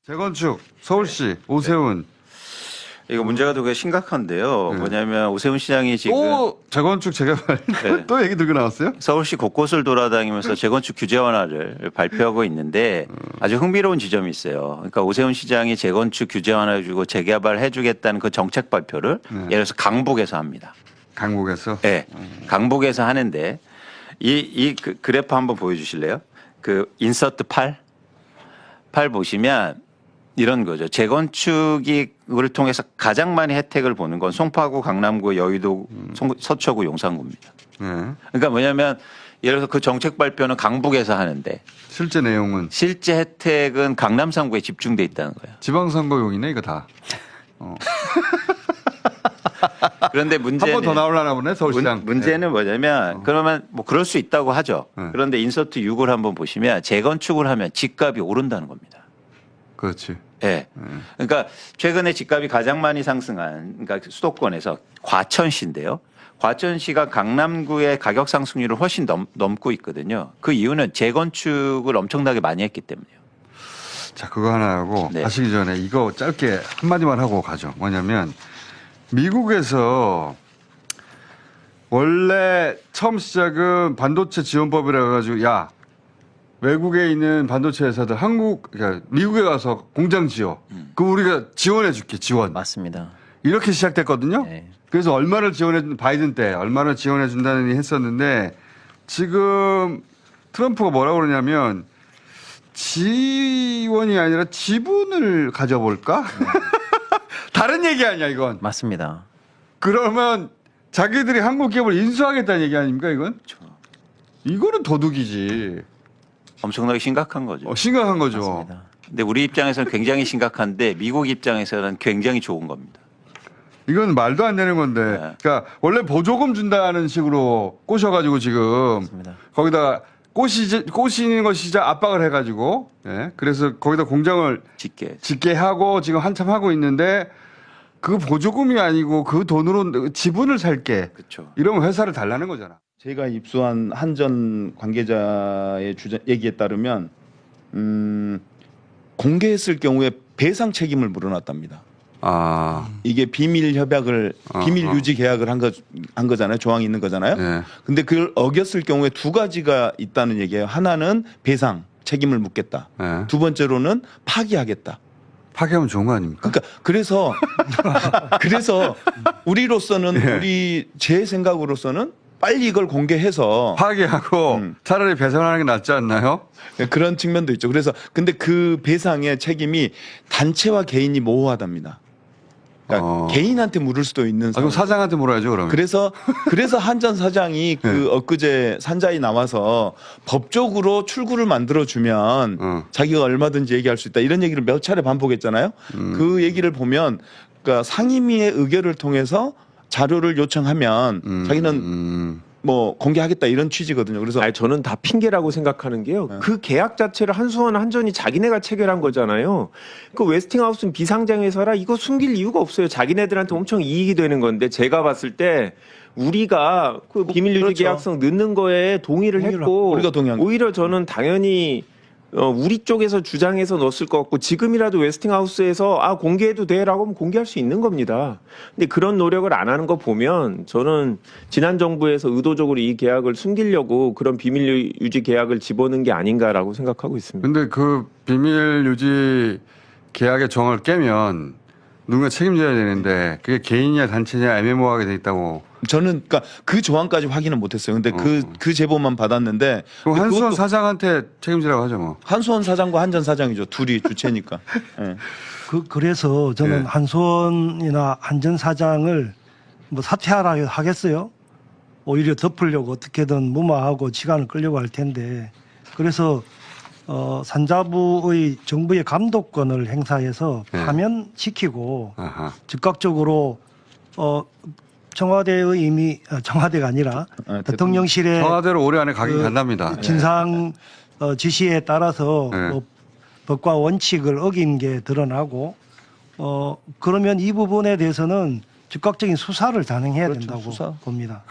재건축 서울시 오세훈 이거 문제가 되게 심각한데요. 네. 뭐냐면 오세훈 시장이 지금 또 재건축 재개발 네. 또 얘기 들고 나왔어요? 서울시 곳곳을 돌아다니면서 재건축 규제 완화를 발표하고 있는데 아주 흥미로운 지점이 있어요. 그러니까 오세훈 시장이 재건축 규제 완화해주고 재개발 해주겠다는 그 정책 발표를 예를 들어서 강북에서 합니다. 강북에서 네, 강북에서 하는데 이 그래프 한번 보여주실래요? 그 인서트 8 보시면 이런 거죠. 재건축을 통해서 가장 많이 혜택을 보는 건 송파구, 강남구, 여의도, 서초구, 용산구입니다. 네. 그러니까 뭐냐면 예를 들어서 그 정책 발표는 강북에서 하는데 실제 내용은 실제 혜택은 강남 3구에 집중돼 있다는 거예요. 지방선거용이네 이거 다. 그런데 한 문제는 번 더 나오려나 보네 서울시장. 문제는 뭐냐면 그러면 뭐 그럴 수 있다고 하죠. 네. 그런데 인서트 6을 한번 보시면 재건축을 하면 집값이 오른다는 겁니다. 그렇지. 예. 그러니까 최근에 집값이 가장 많이 상승한 그러니까 수도권에서 과천시인데요. 과천시가 강남구의 가격 상승률을 훨씬 넘고 있거든요. 그 이유는 재건축을 엄청나게 많이 했기 때문이에요. 자 그거 하나 하고 네. 가시기 전에 이거 짧게 한마디만 하고 가죠. 뭐냐면 미국에서 원래 처음 시작은 반도체 지원법이라 가지고 야 외국에 있는 반도체 회사들 그러니까 미국에 가서 공장 지어. 그럼 우리가 지원해 줄게 지원. 맞습니다. 이렇게 시작됐거든요. 네. 그래서 얼마를 지원해 바이든 때 얼마를 지원해 준다는 얘기 했었는데 지금 트럼프가 뭐라고 그러냐면 지원이 아니라 지분을 가져볼까? 다른 얘기 아니야 이건. 맞습니다. 그러면 자기들이 한국 기업을 인수하겠다는 얘기 아닙니까 이건? 이거는 도둑이지. 엄청나게 심각한 거죠. 심각한 거죠. 맞습니다. 근데 우리 입장에서는 굉장히 심각한데 미국 입장에서는 굉장히 좋은 겁니다. 이건 말도 안 되는 건데. 네. 그러니까 원래 보조금 준다는 식으로 꼬셔가지고 지금 맞습니다. 거기다가 꼬시는 것이 압박을 해가지고 예. 그래서 거기다 공장을 짓게 하고 지금 한참 하고 있는데 그 보조금이 아니고 그 돈으로 지분을 살게. 그렇죠. 이러면 회사를 달라는 거잖아. 제가 입수한 한전 관계자의 얘기에 따르면 공개했을 경우에 배상 책임을 물어놨답니다. 아, 이게 비밀 협약을 비밀 유지 계약을 한 거잖아요. 조항이 있는 거잖아요. 예. 근데 그걸 어겼을 경우에 두 가지가 있다는 얘기예요. 하나는 배상 책임을 묻겠다. 예. 두 번째로는 파기하겠다. 파기하면 좋은 거 아닙니까? 그러니까 그래서 우리로서는 제 생각으로서는 빨리 이걸 공개해서 파기하고 차라리 배상하는 게 낫지 않나요? 그런 측면도 있죠. 그래서 근데 그 배상의 책임이 단체와 개인이 모호하답니다. 그러니까 개인한테 물을 수도 있는 그럼 상황. 사장한테 물어야죠 그러면. 그래서 한전 사장이 그 엊그제 산자에 나와서 법적으로 출구를 만들어 주면 자기가 얼마든지 얘기할 수 있다 이런 얘기를 몇 차례 반복했잖아요. 그 얘기를 보면 그러니까 상임위의 의결을 통해서 자료를 요청하면 자기는 뭐 공개하겠다 이런 취지거든요. 그래서 아니, 저는 다 핑계라고 생각하는 게요. 그 계약 자체를 한전이 자기네가 체결한 거잖아요. 그 웨스팅하우스는 비상장회사라 이거 숨길 이유가 없어요. 자기네들한테 엄청 이익이 되는 건데 제가 봤을 때 우리가 그 비밀유지 그렇죠. 계약성 넣는 거에 동의를 했고 우리가 동의한 오히려 저는 당연히 우리 쪽에서 주장해서 넣었을 것 같고 지금이라도 웨스팅하우스에서 공개해도 돼라고 하면 공개할 수 있는 겁니다. 근데 그런 노력을 안 하는 거 보면 저는 지난 정부에서 의도적으로 이 계약을 숨기려고 그런 비밀 유지 계약을 집어넣은 게 아닌가라고 생각하고 있습니다. 근데 그 비밀 유지 계약의 조항을 깨면 누군가 책임져야 되는데 그게 개인이냐 단체냐 애매모호하게 돼 있다고. 저는 그러니까 그 조항까지 확인은 못했어요. 근데 그 제보만 받았는데 그럼 근데 한수원 그것도 사장한테 책임지라고 하죠 뭐. 한수원 사장과 한전 사장이죠. 둘이 주체니까. 예. 그래서 저는 예. 한수원이나 한전 사장을 뭐 사퇴하라 하겠어요. 오히려 덮으려고 어떻게든 무마하고 시간을 끌려고 할 텐데 그래서 산자부의 정부의 감독권을 행사해서 예. 파면시키고 아하. 즉각적으로 청와대의 이미 청와대가 아니라 대통령실의 청와대로 올해 안에 가긴 그 간답니다. 진상 지시에 따라서 네. 법과 원칙을 어긴 게 드러나고 그러면 이 부분에 대해서는 즉각적인 수사를 단행해야 그렇죠, 된다고 수사. 봅니다.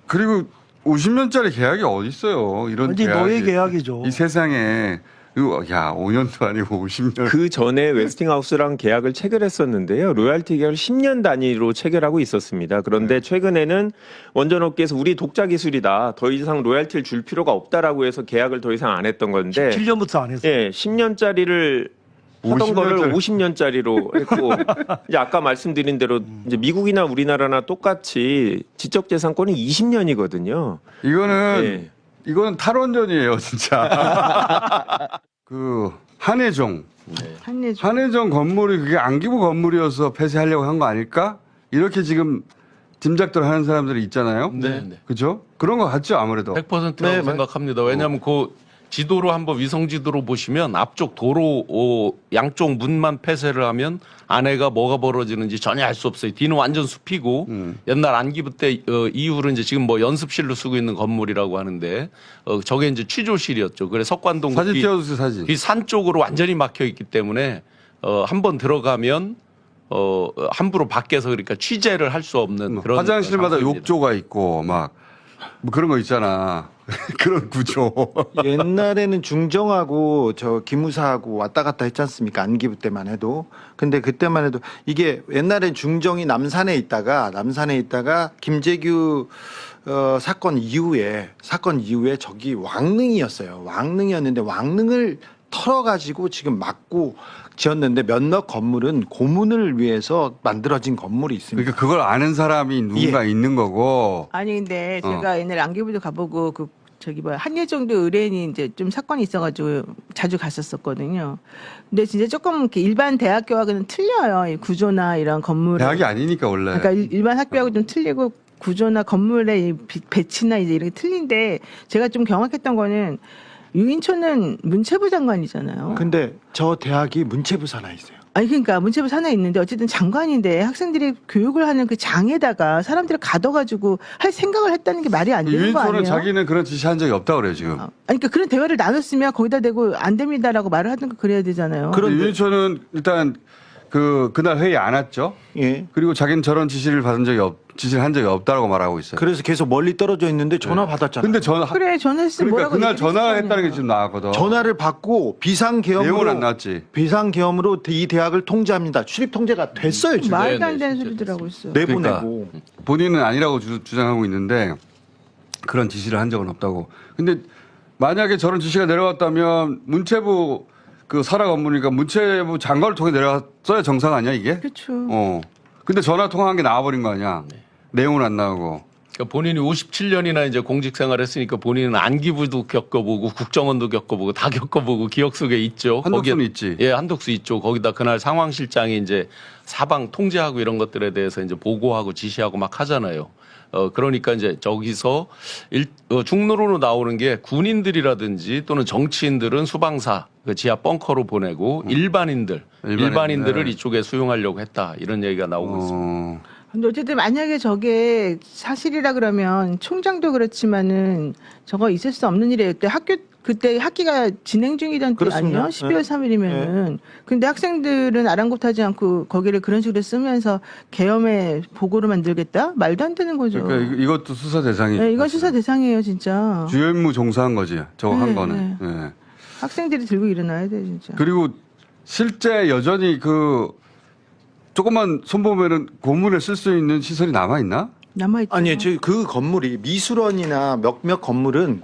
그리고 50년짜리 계약이 어디 있어요? 이런 완전 계약이. 노예 계약이죠. 이 세상에 이거 야 5년도 아니고 50년. 그 전에 웨스팅하우스랑 계약을 체결했었는데요. 로얄티 계약을 10년 단위로 체결하고 있었습니다. 그런데 최근에는 원전업계에서 우리 독자 기술이다. 더 이상 로얄티를 줄 필요가 없다라고 해서 계약을 더 이상 안 했던 건데 7년부터 안 했어요. 예, 10년짜리를 하던 거를 50년짜리로 했고 이제 아까 말씀드린 대로 이제 미국이나 우리나라나 똑같이 지적재산권이 20년이거든요. 이거는 이거는 탈원전이에요, 진짜. 그 한혜종 한혜종 건물이 그게 안기부 건물이어서 폐쇄하려고 한 거 아닐까? 이렇게 지금 짐작들 하는 사람들이 있잖아요. 네. 그죠? 그런 거 같죠, 아무래도. 100%라고 생각합니다. 왜냐하면 그 지도로 한번 위성 지도로 보시면 앞쪽 도로 양쪽 문만 폐쇄를 하면 안에가 뭐가 벌어지는지 전혀 알 수 없어요. 뒤는 완전 숲이고 옛날 안기부 때 이후로 이제 지금 뭐 연습실로 쓰고 있는 건물이라고 하는데 저게 이제 취조실이었죠. 그래서 석관동 사진 띄워주세요, 사진. 이 산 쪽으로 완전히 막혀 있기 때문에 한번 들어가면 함부로 밖에서 그러니까 취재를 할 수 없는 그런 화장실마다 장소입니다. 욕조가 있고 막 뭐 그런 거 있잖아. 그런 구조. 옛날에는 중정하고 저 기무사하고 왔다 갔다 했지 않습니까? 안기부 때만 해도. 근데 그때만 해도 이게 옛날엔 중정이 남산에 있다가 김재규 사건 이후에 저기 왕릉이었어요. 왕릉이었는데 왕릉을 털어가지고 지금 막고 지었는데 몇몇 건물은 고문을 위해서 만들어진 건물이 있습니다. 그러니까 그걸 아는 사람이 누군가 있는 거고. 아니 근데 제가 옛날에 안기부도 가보고 그 저기 뭐야 한예종도 의뢰인이 이제 좀 사건이 있어가지고 자주 갔었었거든요. 근데 진짜 조금 이렇게 일반 대학교하고는 틀려요. 이 구조나 이런 건물. 대학이 아니니까 원래. 그러니까 일반 학교하고 좀 틀리고 구조나 건물의 이 배치나 이제 이렇게 틀린데 제가 좀 경악했던 거는 유인초는 문체부 장관이잖아요. 근데 저 대학이 문체부 산하에 있어요. 아니 그러니까 문체부 산하에 있는데 어쨌든 장관인데 학생들이 교육을 하는 그 장에다가 사람들을 가둬가지고 할 생각을 했다는 게 말이 안 되는 거 유인초는 아니에요? 자기는 그런 지시한 적이 없다고 그래요 지금. 아니 그러니까 그런 대화를 나눴으면 거기다 대고 안 됩니다라고 말을 하든가 그래야 되잖아요. 그런데 유인초는 일단 그날 회의 안 왔죠. 예. 그리고 자기는 저런 지시를 한 적이 없다고 말하고 있어요. 그래서 계속 멀리 떨어져 있는데 전화 받았잖아요. 근데 그래 전화했으면 그러니까 뭐라고 그날 얘기했을 거 전화했다는 게 아니에요. 지금 나왔거든. 전화를 받고 내용은 안 나왔지. 비상계엄으로 이 대학을 통제합니다. 출입 통제가 됐어요 지금. 말도 안 네, 되는 진짜 소리들 하고 있어. 내보내고. 본인은 아니라고 주장하고 있는데 그런 지시를 한 적은 없다고. 근데 만약에 저런 지시가 내려왔다면 문체부 그 사라 건물이니까 문체부 장관을 통해 내려왔어야 정상 아니야 이게? 그렇죠. 근데 전화 통화한 게 나와버린 거 아니야. 내용은 안 나오고. 그러니까 본인이 57년이나 이제 공직 생활했으니까 본인은 안기부도 겪어보고 국정원도 겪어보고 다 겪어보고 기억 속에 있죠. 한독수는 거기에- 있지. 예, 한독수 있죠. 거기다 그날 상황실장이 이제 사방 통제하고 이런 것들에 대해서 이제 보고하고 지시하고 막 하잖아요. 그러니까 이제 저기서 중로로 나오는 게 군인들이라든지 또는 정치인들은 수방사 그 지하 벙커로 보내고 일반인들을 이쪽에 수용하려고 했다 이런 얘기가 나오고 있습니다. 근데 어쨌든 만약에 저게 사실이라 그러면 총장도 그렇지만은 저거 있을 수 없는 일이에요. 그때 학기가 진행 중이던 때 그렇습니다. 아니요? 12월 3일이면은. 근데 학생들은 아랑곳하지 않고 거기를 그런 식으로 쓰면서 계엄의 보고를 만들겠다? 말도 안 되는 거죠. 그러니까 이것도 수사 대상이죠. 네, 이건 수사 대상이에요, 진짜. 주요 임무 종사한 거지. 저거 한 네, 거는. 예. 학생들이 들고 일어나야 돼, 진짜. 그리고 실제 여전히 조금만 손보면은 고문에 쓸 수 있는 시설이 남아 있나? 남아있죠. 아니요, 그 건물이 미술원이나 몇몇 건물은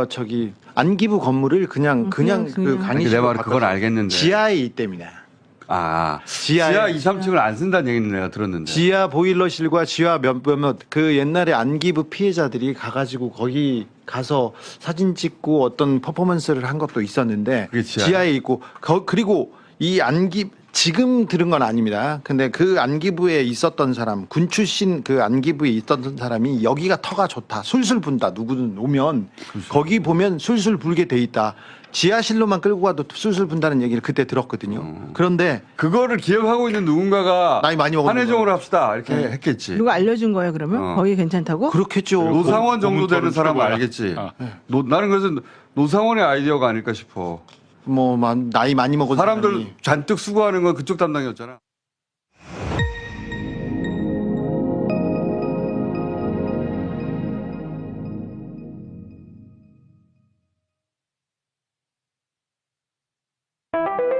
저기 안기부 건물을 그냥 그 그냥. 강의실로 내 말은 그건 바꿔서 알겠는데. 지하에 있기 때문에 지하 2, 3층을 안 쓴다는 얘기는 내가 들었는데. 지하 보일러실과 지하 몇몇 그 옛날에 안기부 피해자들이 가가지고 거기 가서 사진 찍고 어떤 퍼포먼스를 한 것도 있었는데 그게 지하에? 지하에 있고 그리고 이 지금 들은 건 아닙니다. 근데 그 안기부에 있었던 사람, 군 출신 그 안기부에 있었던 사람이 여기가 터가 좋다. 술술 분다. 누구든 오면 거기 보면 술술 불게 돼 있다. 지하실로만 끌고 가도 술술 분다는 얘기를 그때 들었거든요. 그런데 그거를 기억하고 있는 누군가가 나이 많이 먹은 한혜종으로 합시다 이렇게 했겠지. 누가 알려준 거예요, 그러면? 거기 괜찮다고? 그렇겠죠. 노상원 정도 되는 사람은 출고야. 알겠지. 나는 그래서 노상원의 아이디어가 아닐까 싶어. 뭐 나이 많이 먹은 사람들 사람이. 잔뜩 수고하는 건 그쪽 담당이었잖아. 네.